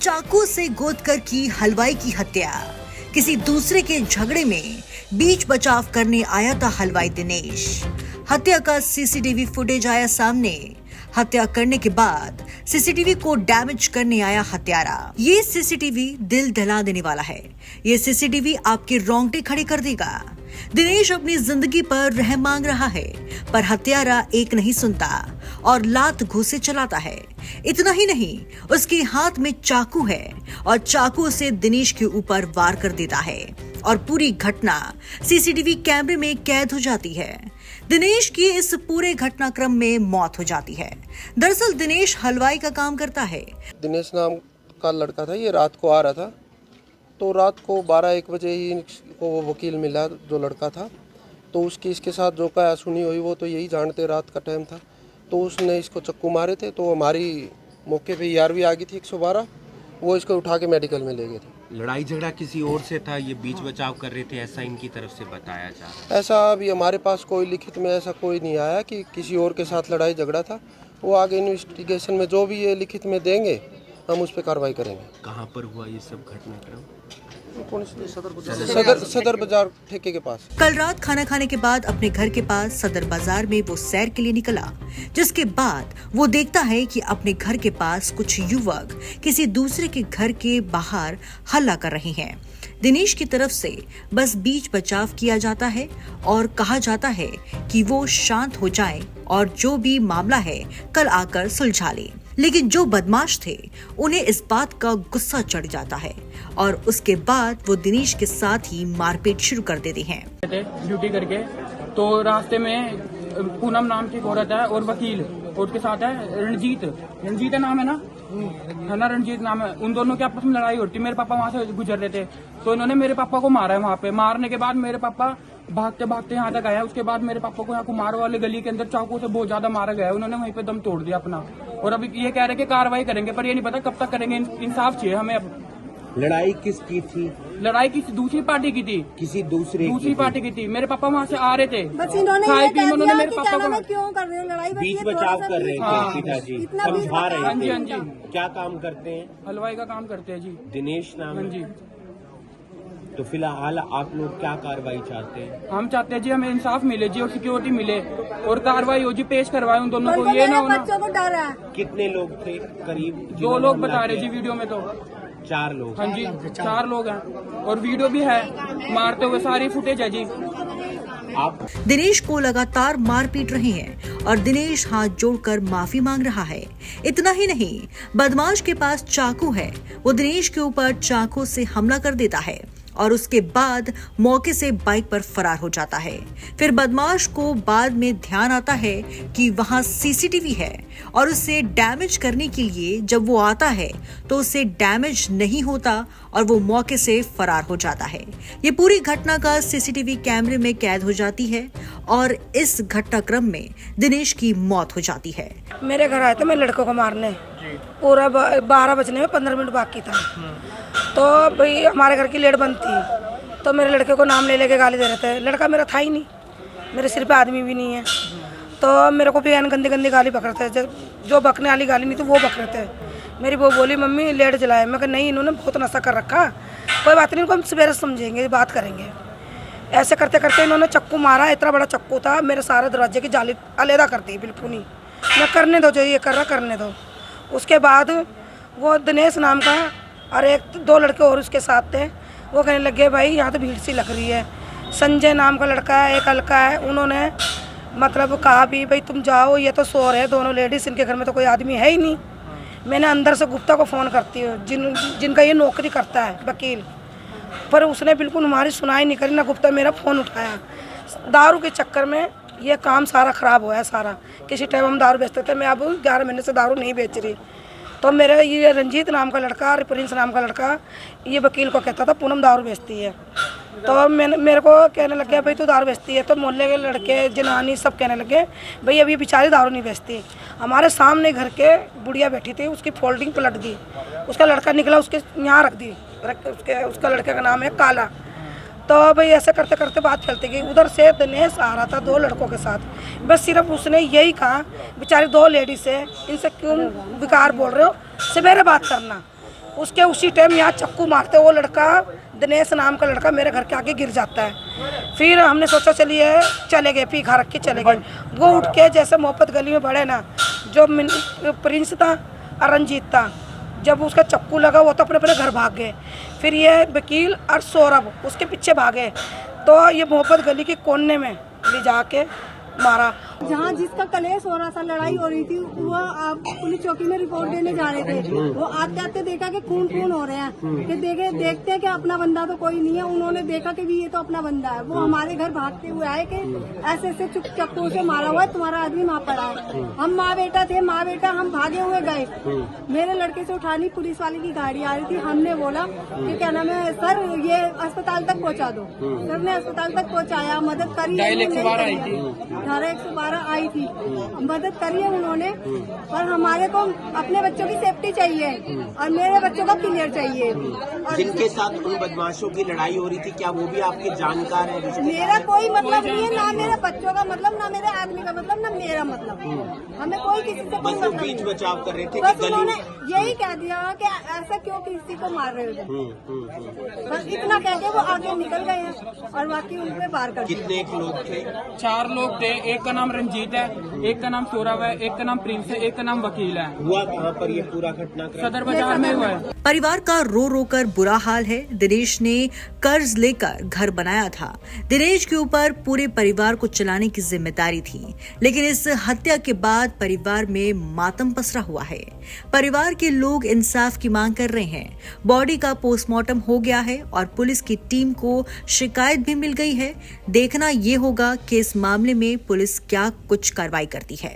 चाकू से गोदकर की हलवाई की हत्या। किसी दूसरे के झगड़े में बीच बचाव करने आया था हलवाई दिनेश। हत्या का सीसीटीवी फुटेज आया सामने। हत्या करने के बाद सीसीटीवी को डैमेज करने आया हत्यारा। ये सीसीटीवी दिल दहला देने वाला है। ये सीसीटीवी आपके रोंगटे खड़े कर देगा। दिनेश अपनी जिंदगी पर रहम मांग रहा है, पर हत्यारा एक नहीं सुनता और लात घूंसे चलाता है। इतना ही नहीं, उसके हाथ में चाकू है और चाकू से दिनेश के ऊपर वार कर देता है और पूरी घटना सीसीटीवी कैमरे में कैद हो जाती है। दिनेश की इस पूरे घटनाक्रम में मौत हो जाती है। दरअसल दिनेश हलवाई का काम करता है। दिनेश नाम का लड़का था, ये रात को आ रहा था, तो रात को 12-1 बजे ही को वो वकील मिला जो लड़का था, तो उसकी इसके साथ जो कहा सुनी हुई वो तो यही जानते, रात का टाइम था, तो उसने इसको चक्कू मारे थे। तो हमारी मौके पे ERV आ गई थी 112, वो इसको उठा के मेडिकल में ले गए थे। लड़ाई झगड़ा किसी और से था, ये बीच बचाव कर रहे थे, ऐसा इनकी तरफ से बताया जा रहा है। ऐसा अभी हमारे पास कोई लिखित में ऐसा कोई नहीं आया कि किसी और के साथ लड़ाई झगड़ा था। वो आगे इन्वेस्टिगेशन में जो भी ये लिखित में देंगे हम उस पर कार्रवाई करेंगे। कहाँ पर हुआ ये सब घटनाक्रम? सदर बाजार ठेके के पास। कल रात खाना खाने के बाद अपने घर के पास सदर बाजार में वो सैर के लिए निकला, जिसके बाद वो देखता है कि अपने घर के पास कुछ युवक किसी दूसरे के घर के बाहर हल्ला कर रहे हैं। दिनेश की तरफ से बस बीच बचाव किया जाता है और कहा जाता है कि वो शांत हो जाएं और जो भी मामला है कल आकर सुलझा ले। लेकिन जो बदमाश थे उन्हें इस बात का गुस्सा चढ़ जाता है और उसके बाद वो दिनेश के साथ ही मारपीट शुरू कर देते हैं। ड्यूटी करके तो रास्ते में पूनम नाम की औरत है और वकील, और उसके साथ है रणजीत है नाम है ना, रणजीत नाम है। उन दोनों की आपस में लड़ाई होती। मेरे पापा वहाँ से गुजर रहे थे, तो इन्होंने मेरे पापा को मारा है वहाँ पे। मारने के बाद मेरे पापा भागते भागते यहाँ तक आया। उसके बाद मेरे पापा को यहाँ कुमार वाले गली के अंदर चाकू से बहुत ज्यादा मारा गया है। उन्होंने वहीं पे दम तोड़ दिया अपना, और अभी ये कह रहे कि कार्रवाई करेंगे, पर ये नहीं पता कब तक करेंगे। इंसाफ चाहिए हमें। अब लड़ाई किसकी थी? लड़ाई किसी दूसरी पार्टी की थी। किसी दूसरी पार्टी की थी। मेरे पापा वहाँ से आ रहे थे, बस इन्होंने उन्होंने मेरे पापा को क्यों कर रहे हो लड़ाई? बीच बचाव कर रहे थे पिताजी, समझा रहे थे। हाँ जी। क्या काम करते हैं? हलवाई का काम करते हैं जी। दिनेश नाम? हाँ जी। तो फिलहाल आप लोग क्या कार्रवाई चाहते हैं? हम चाहते हैं जी हमें इंसाफ मिले जी और सिक्योरिटी मिले और कार्रवाई हो जी, पेश करवाए उन दोनों को। ये ना होना। बच्चों को डर है। कितने लोग थे? करीब 2 लोग बता रहे जी वीडियो में, तो 4 लोग। हाँ जी 4 लोग हैं और वीडियो भी है मारते हुए, सारी फुटेज है जी। आप दिनेश को लगातार मार पीट रहे हैं और दिनेश हाथ जोड़कर माफी मांग रहा है। इतना ही नहीं, बदमाश के पास चाकू है। वो दिनेश के ऊपर चाकू से हमला कर देता है और उसके बाद मौके से बाइक पर फरार हो जाता है। फिर बदमाश को बाद में ध्यान आता है कि वहां सीसीटीवी है और उसे डैमेज करने के लिए जब वो आता है तो उसे डैमेज नहीं होता और वो मौके से फरार हो जाता है। ये पूरी घटना का सीसीटीवी कैमरे में कैद हो जाती है और इस घटनाक्रम में दिनेश की मौत हो जाती है। मेरे घर आए थे मैं लड़कों को मारने, पूरा 12 बजने में 15 मिनट बाकी था। तो भाई हमारे घर की लेट बंद थी, तो मेरे लड़के को नाम ले लेके गाली दे रहे थे। लड़का मेरा था ही नहीं, मेरे सिर पे आदमी भी नहीं है, तो मेरे को भी गंदी गंदी गाली बक रहे थे। जो बकने वाली गाली नहीं थी वो बक रहे थे। मेरी वो बोली मम्मी लेट जलाए। मैं कहा नहीं, इन्होंने बहुत नशा कर रखा, कोई बात नहीं, इनको हम सवेरे समझेंगे, बात करेंगे। ऐसे करते करते इन्होंने चक्कू मारा। इतना बड़ा चक्कू था, मेरे सारे दरवाजे की जाली अलहदा कर दी बिल्कुल ही। मैं करने दो, जो ये कर रहा करने दो। उसके बाद वो दिनेश नाम का और 1-2 लड़के और उसके साथ थे, वो कहने लगे भाई यहाँ तो भीड़ सी लग रही है। संजय नाम का लड़का है, एक हल्का है, उन्होंने मतलब कहा भी भाई तुम जाओ, ये तो सो रहे हैं दोनों लेडीज़, इनके घर में तो कोई आदमी है ही नहीं। मैंने अंदर से गुप्ता को फ़ोन करती हूँ, जिनका ये नौकरी करता है वकील, पर उसने बिल्कुल हमारी सुनाई नहीं करी, ना गुप्ता मेरा फ़ोन उठाया। दारू के चक्कर में ये काम सारा ख़राब हुआ है सारा। किसी टाइम हम दारू बेचते थे, मैं अब 11 महीने से दारू नहीं बेच रही। तो मेरा ये रंजीत नाम का लड़का और प्रिंस नाम का लड़का ये वकील को कहता था पूनम दारू बेचती है। तो मेरे को कहने लग गया भाई तू दारू बेचती है। तो मोहल्ले के लड़के जनानी सब कहने लगे भाई अभी बेचारी दारू नहीं बेचती। हमारे सामने घर के बुढ़िया बैठी थी, उसकी फोल्डिंग पलट दी, उसका लड़का निकला उसके यहाँ रख दी। उसका लड़के का नाम है काला। तो भाई ऐसे करते करते बात चलती गई। उधर से दिनेश आ रहा था 2 लड़कों के साथ, बस सिर्फ उसने यही कहा बेचारी 2 लेडीज है, इनसे क्यों बेकार बोल रहे हो, सवेरे बात करना। उसके उसी टाइम यहाँ चक्कू मारते वो लड़का, दिनेश नाम का लड़का, मेरे घर के आगे गिर जाता है। फिर हमने सोचा चलिए चले गए, पी खा रख के चले गए। वो उठ के जैसे मोहब्बत गली में बढ़े ना, जो प्रिंस था और रंजीत था, जब उसका चक्कू लगा वो तो अपने अपने घर भाग गए। फिर ये वकील और सौरभ उसके पीछे भागे, तो ये मोहब्बत गली के कोने में ले जाके मारा। जहाँ जिसका कलेश हो रहा था, लड़ाई हो रही थी, वो आप पुलिस चौकी में रिपोर्ट देने जा रहे थे। वो आते आते देखा कि खून हो रहे हैं, कि देखते हैं कि अपना बंदा तो कोई नहीं है। उन्होंने देखा कि भी ये तो अपना बंदा है। वो हमारे घर भागते हुए आए कि ऐसे ऐसे चक्कू से मारा हुआ है, तुम्हारा आदमी वहाँ पड़ा है। हम माँ बेटा थे, माँ बेटा हम भागे हुए गए। मेरे लड़के से उठानी पुलिस वाले की गाड़ी आ रही थी। हमने बोला कि क्या नाम है सर, ये अस्पताल तक पहुँचा दो। सर ने अस्पताल तक पहुँचाया, मदद करी। धारा 112 आई थी, मदद करी है उन्होंने। पर हमारे को अपने बच्चों की सेफ्टी चाहिए और मेरे बच्चों का क्लियर चाहिए। और जिनके साथ उन बदमाशों की लड़ाई हो रही थी, क्या वो भी आपके जानकार है? मेरा कोई मतलब नहीं है, ना मेरे बच्चों का मतलब, ना मेरे आदमी का मतलब, ना मेरा मतलब। हमें कोई किसी से बस वो बीच बचाव कर रहे थे। बस उन्होंने यही कह दिया कि ऐसा क्यों किसी को मार रहे हो। बस इतना कह के वो आगे निकल गए हैं और बाकी उन पे वार कर। कितने लोग थे? 4 लोग थे। एक का नाम रंजीत है, एक का नाम सौरभ है, एक का नाम प्रिंस है, एक का नाम वकील है। हुआ कहाँ पर ये पूरा घटनाक्रम? सदर बाजार में हुआ है। परिवार का रो रो कर बुरा हाल है। दिनेश ने कर्ज लेकर घर बनाया था। दिनेश के ऊपर पूरे परिवार को चलाने की जिम्मेदारी थी, लेकिन इस हत्या के बाद परिवार में मातम पसरा हुआ है। परिवार के लोग इंसाफ की मांग कर रहे हैं। बॉडी का पोस्टमार्टम हो गया है और पुलिस की टीम को शिकायत भी मिल गई है। देखना ये होगा कि इस मामले में पुलिस क्या कुछ कार्रवाई करती है।